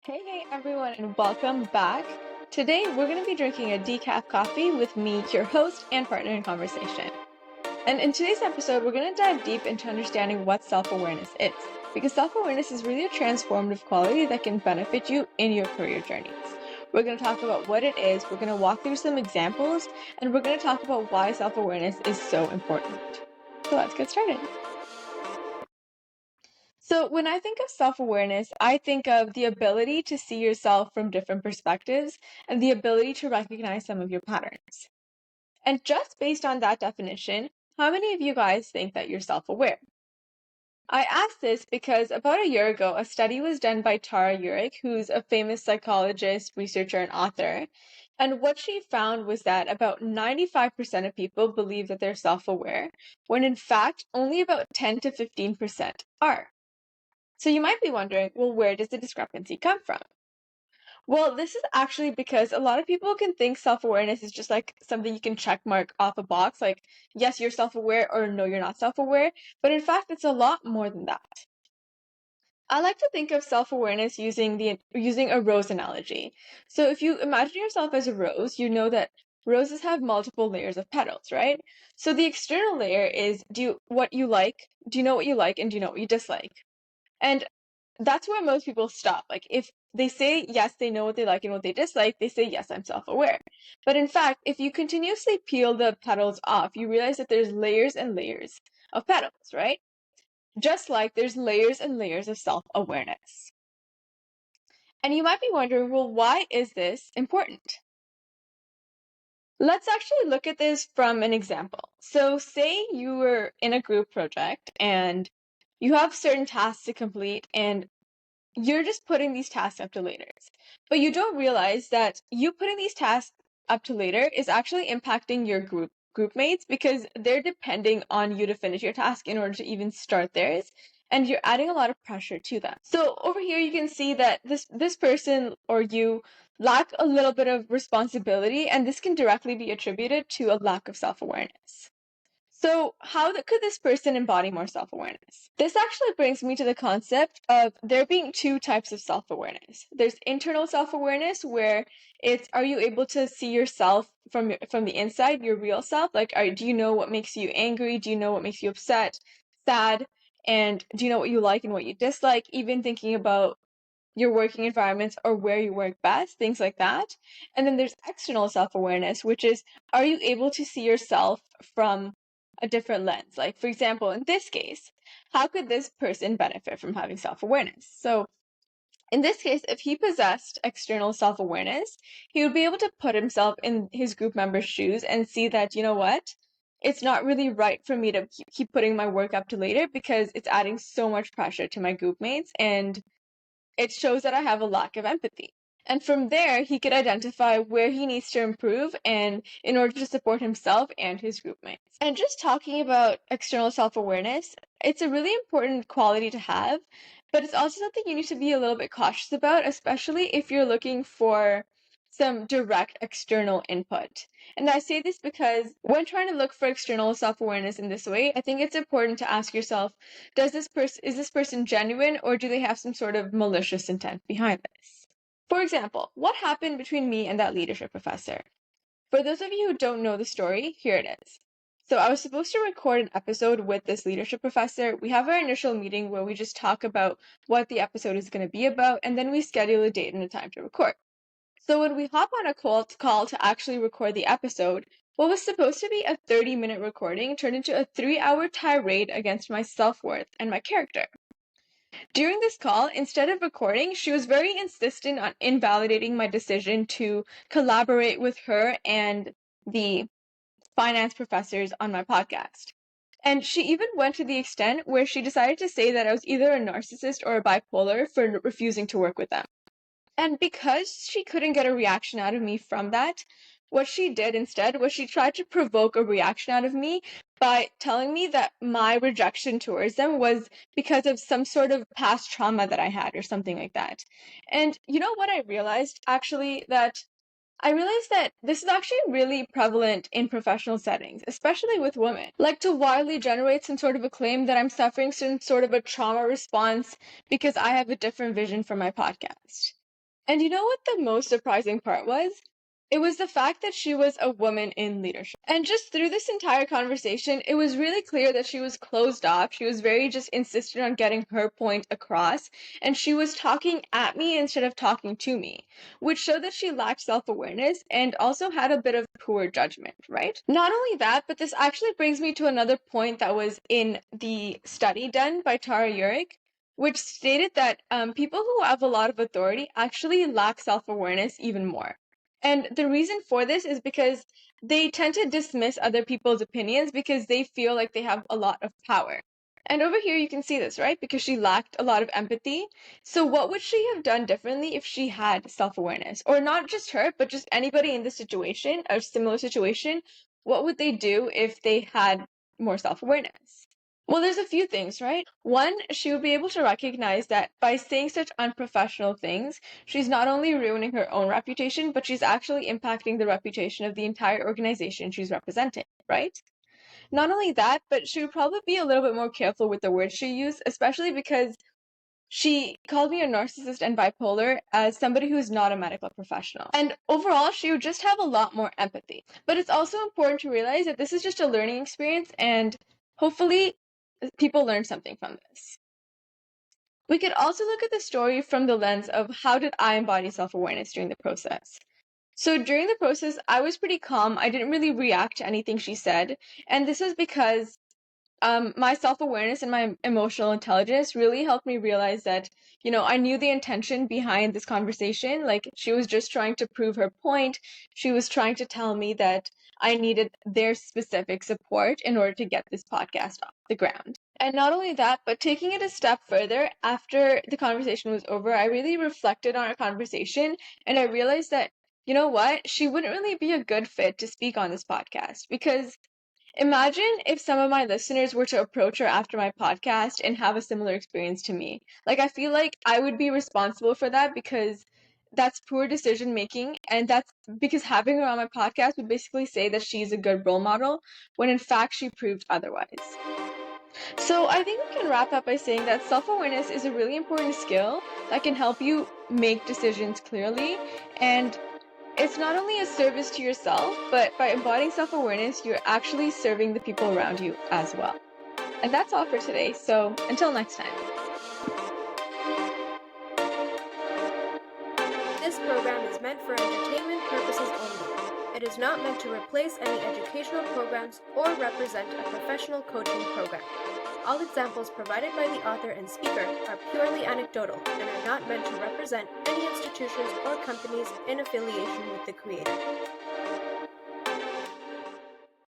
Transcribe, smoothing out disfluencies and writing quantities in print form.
Hey everyone, and welcome back. Today we're going to be drinking a decaf coffee with me, your host and partner in conversation. And in today's episode, we're going to dive deep into understanding what self-awareness is, because self-awareness is really a transformative quality that can benefit you in your career journeys. We're going to talk about what it is, we're going to walk through some examples, and we're going to talk about why self-awareness is so important. So let's get started. So when I think of self-awareness, I think of the ability to see yourself from different perspectives and the ability to recognize some of your patterns. And just based on that definition, how many of you guys think that you're self-aware? I ask this because about a year ago, a study was done by Tara Eurich, who's a famous psychologist, researcher, and author. And what she found was that about 95% of people believe that they're self-aware, when in fact, only about 10 to 15% are. So you might be wondering, well, where does the discrepancy come from? Well, this is actually because a lot of people can think self-awareness is just like something you can check mark off a box, like, yes, you're self-aware, or no, you're not self-aware. But in fact, it's a lot more than that. I like to think of self-awareness using a rose analogy. So if you imagine yourself as a rose, you know that roses have multiple layers of petals, right? So the external layer is do you know what you like, and do you know what you dislike? And that's where most people stop. Like, if they say yes, they know what they like and what they dislike, they say yes, I'm self-aware. But in fact, if you continuously peel the petals off, you realize that there's layers and layers of petals, right? Just like there's layers and layers of self-awareness. And you might be wondering, well, why is this important? Let's actually look at this from an example. So say you were in a group project and you have certain tasks to complete, and you're just putting these tasks up to later. But you don't realize that you putting these tasks up to later is actually impacting your group mates, because they're depending on you to finish your task in order to even start theirs, and you're adding a lot of pressure to them. So over here you can see that this person or you lack a little bit of responsibility, and this can directly be attributed to a lack of self-awareness. So how could this person embody more self-awareness? This actually brings me to the concept of there being two types of self-awareness. There's internal self-awareness, where it's, are you able to see yourself from the inside, your real self? Like, do you know what makes you angry? Do you know what makes you upset, sad? And do you know what you like and what you dislike? Even thinking about your working environments or where you work best, things like that. And then there's external self-awareness, which is, are you able to see yourself from a different lens? Like, for example, in this case, how could this person benefit from having self-awareness? So in this case, if he possessed external self-awareness, he would be able to put himself in his group member's shoes and see that, you know what? It's not really right for me to keep putting my work up to later, because it's adding so much pressure to my group mates, and it shows that I have a lack of empathy. And from there, he could identify where he needs to improve and in order to support himself and his group mates. And just talking about external self-awareness, it's a really important quality to have, but it's also something you need to be a little bit cautious about, especially if you're looking for some direct external input. And I say this because when trying to look for external self-awareness in this way, I think it's important to ask yourself, is this person genuine, or do they have some sort of malicious intent behind this? For example, what happened between me and that leadership professor? For those of you who don't know the story, here it is. So I was supposed to record an episode with this leadership professor. We have our initial meeting where we just talk about what the episode is going to be about, and then we schedule a date and a time to record. So when we hop on a call to actually record the episode, what was supposed to be a 30-minute recording turned into a 3-hour tirade against my self-worth and my character. During this call, instead of recording, she was very insistent on invalidating my decision to collaborate with her and the finance professors on my podcast. And she even went to the extent where she decided to say that I was either a narcissist or a bipolar for refusing to work with them. And because she couldn't get a reaction out of me from that, what she did instead was she tried to provoke a reaction out of me by telling me that my rejection towards them was because of some sort of past trauma that I had or something like that. And you know what I realized? Actually, I realized that this is actually really prevalent in professional settings, especially with women. Like, to wildly generate some sort of a claim that I'm suffering some sort of a trauma response because I have a different vision for my podcast. And you know what the most surprising part was? It was the fact that she was a woman in leadership. And just through this entire conversation, it was really clear that she was closed off. She was very just insistent on getting her point across, and she was talking at me instead of talking to me, which showed that she lacked self-awareness and also had a bit of poor judgment, right? Not only that, but this actually brings me to another point that was in the study done by Tara Eurich, which stated that people who have a lot of authority actually lack self-awareness even more. And the reason for this is because they tend to dismiss other people's opinions because they feel like they have a lot of power. And over here you can see this, right? Because she lacked a lot of empathy. So what would she have done differently if she had self-awareness? Or not just her, but just anybody in this situation, a similar situation, what would they do if they had more self-awareness? Well, there's a few things, right? One, she would be able to recognize that by saying such unprofessional things, she's not only ruining her own reputation, but she's actually impacting the reputation of the entire organization she's representing, right? Not only that, but she would probably be a little bit more careful with the words she used, especially because she called me a narcissist and bipolar as somebody who's not a medical professional. And overall, she would just have a lot more empathy. But it's also important to realize that this is just a learning experience, and hopefully people learn something from this. We could also look at the story from the lens of how did I embody self-awareness during the process. So during the process, I was pretty calm. I didn't really react to anything she said. And this was because my self-awareness and my emotional intelligence really helped me realize that, I knew the intention behind this conversation. Like, she was just trying to prove her point. She was trying to tell me that I needed their specific support in order to get this podcast off the ground. And not only that, but taking it a step further, after the conversation was over, I really reflected on our conversation, and I realized that, you know what, she wouldn't really be a good fit to speak on this podcast, because imagine if some of my listeners were to approach her after my podcast and have a similar experience to me. Like, I feel like I would be responsible for that because that's poor decision making. And that's because having her on my podcast would basically say that she's a good role model when in fact she proved otherwise. So I think we can wrap up by saying that self-awareness is a really important skill that can help you make decisions clearly, and it's not only a service to yourself, but by embodying self-awareness, you're actually serving the people around you as well. And that's all for today, so until next time. This program is meant for entertainment purposes only. It is not meant to replace any educational programs or represent a professional coaching program. All examples provided by the author and speaker are purely anecdotal and are not meant to represent any institutions or companies in affiliation with the creator.